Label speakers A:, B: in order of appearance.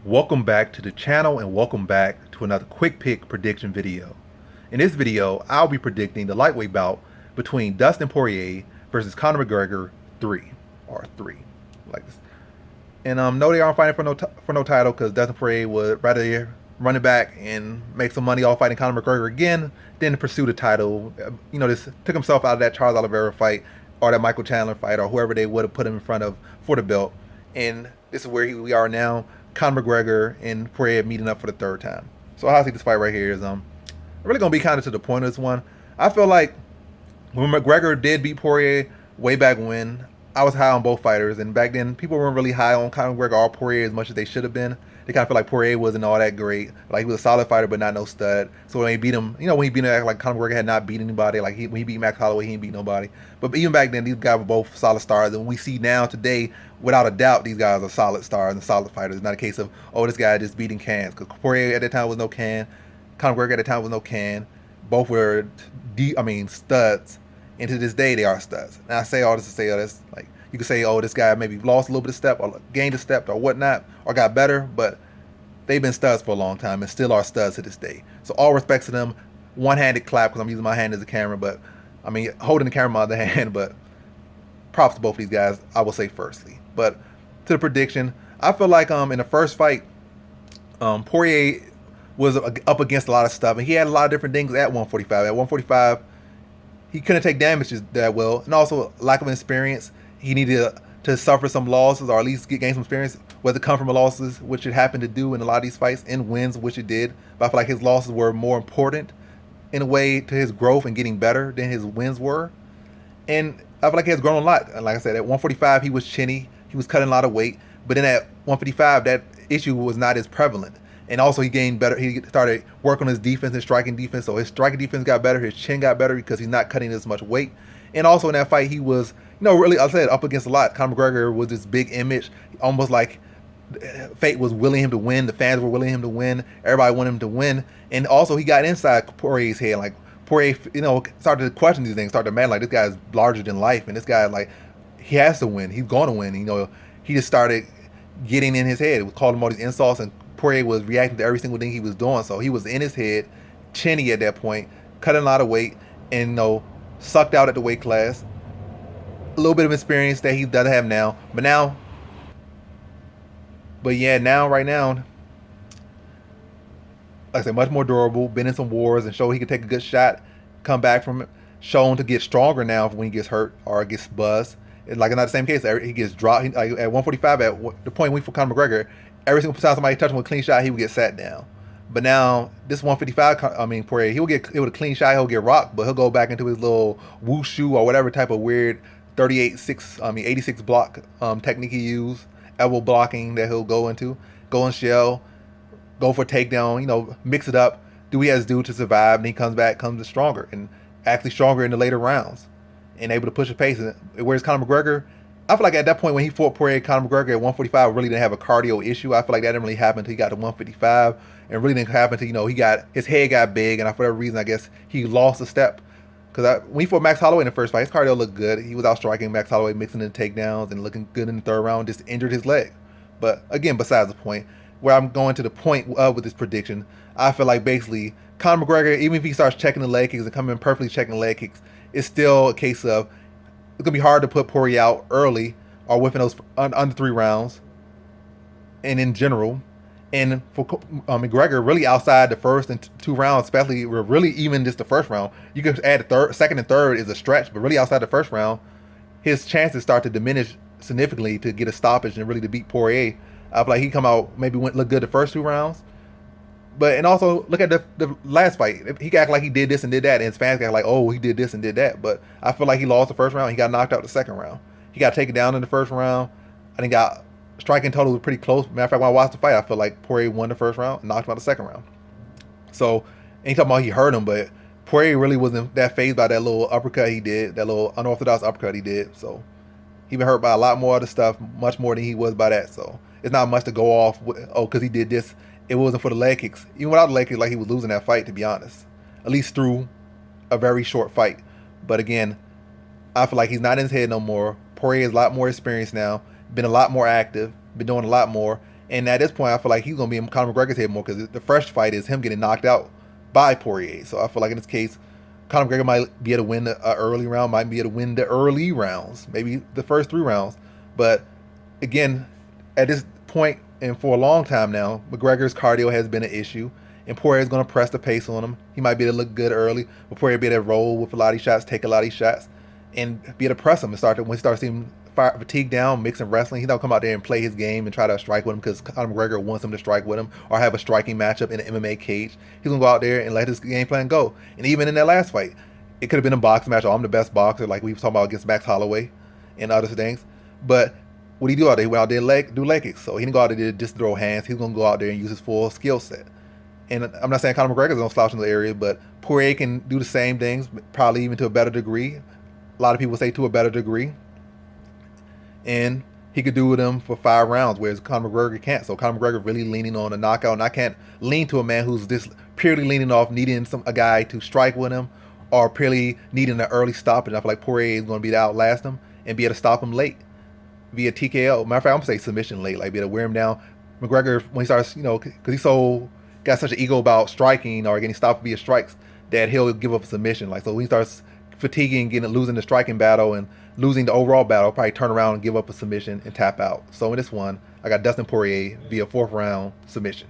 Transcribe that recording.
A: Welcome back to the channel and welcome back to another quick pick prediction video. In this video, I'll be predicting the lightweight bout between Dustin Poirier versus Conor McGregor 3 or 3 like this. And no, they aren't fighting for no title because Dustin Poirier would rather run it back and make some money off fighting Conor McGregor again than pursue the title. This took himself out of that Charles Oliveira fight or that Michael Chandler fight or whoever they would have put him in front of for the belt. And this is where we are now. Conor McGregor and Poirier meeting up for the third time. So how I see this fight right here is really gonna be kind of to the point of this one. I feel like when McGregor did beat Poirier way back when, I was high on both fighters, and back then people weren't really high on Conor McGregor or Poirier as much as they should have been. They kind of feel like Poirier wasn't all that great. Like he was a solid fighter, but not no stud. So when he beat him, when he beat him, like Conor McGregor had not beat anybody. Like when he beat Max Holloway, he didn't beat nobody. But even back then, these guys were both solid stars. And we see now today, without a doubt, these guys are solid stars and solid fighters. It's not a case of, oh, this guy just beating cans. Because Poirier at that time was no can. Conor McGregor at that time was no can. Both were, studs. And to this day, they are studs. And I say all this to say all this, like, you could say, oh, this guy maybe lost a little bit of step or gained a step or whatnot or got better, but they've been studs for a long time and still are studs to this day. So all respects to them. One-handed clap because I'm using my hand as a camera, but holding the camera in my other hand. But props to both of these guys, I will say firstly. But to the prediction, I feel like in the first fight, Poirier was up against a lot of stuff, and he had a lot of different things at 145. At 145, he couldn't take damage that well, and also lack of experience. He needed to suffer some losses or at least gain some experience, whether it come from losses, which it happened to do in a lot of these fights, and wins, which it did. But I feel like his losses were more important in a way to his growth and getting better than his wins were. And I feel like he has grown a lot. And like I said, at 145, he was chinny. He was cutting a lot of weight. But then at 155, that issue was not as prevalent. And also he gained better. He started working on his defense and striking defense. So his striking defense got better. His chin got better because he's not cutting as much weight. And also in that fight, he was, really, I said, up against a lot. Conor McGregor was this big image, almost like fate was willing him to win. The fans were willing him to win. Everybody wanted him to win. And also he got inside Poirier's head. Like Poirier, started to question these things, started to man, like, this guy is larger than life. And this guy, like, he has to win. He's going to win. He just started getting in his head. It was calling him all these insults, and Poirier was reacting to every single thing he was doing. So he was in his head, chinny at that point, cutting a lot of weight, and, sucked out at the weight class. A little bit of experience that he doesn't have now. Right now, like I said, much more durable, been in some wars and showed he could take a good shot, come back from it, shown to get stronger now when he gets hurt or gets buzzed. It's like not the same case. He gets dropped. At 145, at the point we for Conor McGregor, every single time somebody touched him with a clean shot, he would get sat down. But now, this 155, Poirier, he'll get it with a clean shot, he'll get rocked, but he'll go back into his little wushu or whatever type of weird 86 block technique he used, elbow blocking that he'll go into, go and shell, go for takedown, mix it up, do what he has to do to survive, and he comes stronger, and actually stronger in the later rounds, and able to push the pace. Whereas Conor McGregor, I feel like at that point when he fought Poirier, Conor McGregor at 145 really didn't have a cardio issue. I feel like that didn't really happen until he got to 155, and really didn't happen until his head got big, and for whatever reason I guess he lost a step. Because when he fought Max Holloway in the first fight, his cardio looked good. He was out striking Max Holloway, mixing in takedowns and looking good in the third round. Just injured his leg. But again, besides the point, where I'm going to the point with this prediction, I feel like basically Conor McGregor, even if he starts checking the leg kicks and coming in perfectly checking the leg kicks, it's still a case of it's gonna be hard to put Poirier out early or within those under 3 rounds, and in general. And for McGregor, really outside the first and 2 rounds, especially, really even just the first round, you could add the second and third is a stretch, but really outside the first round, his chances start to diminish significantly to get a stoppage and really to beat Poirier. I feel like he come out maybe look good the first 2 rounds, and also look at the last fight. He act like he did this and did that, and his fans got like, oh, he did this and did that. But I feel like he lost the first round. He got knocked out the second round. He got taken down in the first round. I think striking total was pretty close. Matter of fact, when I watched the fight, I feel like Poirier won the first round, knocked him out the second round. So, ain't talking about he hurt him, but Poirier really wasn't that fazed by that little uppercut he did, that little unorthodox uppercut he did. So, he been hurt by a lot more other stuff, much more than he was by that. So, it's not much to go off with, because he did this. It wasn't for the leg kicks. Even without the leg kicks, like he was losing that fight, to be honest. At least through a very short fight. But again, I feel like he's not in his head no more. Poirier is a lot more experienced now, been a lot more active, been doing a lot more, And at this point, I feel like he's gonna be in Conor McGregor's head more because the first fight is him getting knocked out by Poirier. So I feel like in this case, Conor McGregor might be able to win the early round, might be able to win the early rounds, maybe the first 3 rounds. But again, at this point and for a long time now, McGregor's cardio has been an issue, and Poirier is going to press the pace on him. He might be able to look good early, but Poirier be able to roll with a lot of these shots, take a lot of these shots, and be able to press him and start to, when he starts seeing fatigue down, mixing wrestling, he don't come out there and play his game and try to strike with him because Conor McGregor wants him to strike with him or have a striking matchup in an MMA cage. He's gonna go out there and let his game plan go. And even in that last fight, it could have been a boxing match. Oh, I'm the best boxer, like we were talking about against Max Holloway and other things. But what he do out there? He went out there and do leg kicks. So he didn't go out there to just throw hands. He's gonna go out there and use his full skill set. And I'm not saying Conor McGregor's gonna slouch in the area, but Poirier can do the same things, probably even to a better degree. A lot of people say to a better degree. And he could do with them for 5 rounds, whereas Conor McGregor can't. So Conor McGregor really leaning on a knockout, and I can't lean to a man who's just purely leaning off needing a guy to strike with him, or purely needing an early stoppage. I feel like Poirier is going to be able to outlast him and be able to stop him late via TKO. Matter of fact, I'm going to say submission late, like be able to wear him down. McGregor, when he starts, because he's got such an ego about striking or getting stopped via strikes, that he'll give up a submission. Like, so when he starts fatiguing, losing the striking battle and losing the overall battle, probably turn around and give up a submission and tap out. So in this one, I got Dustin Poirier via 4th round submission.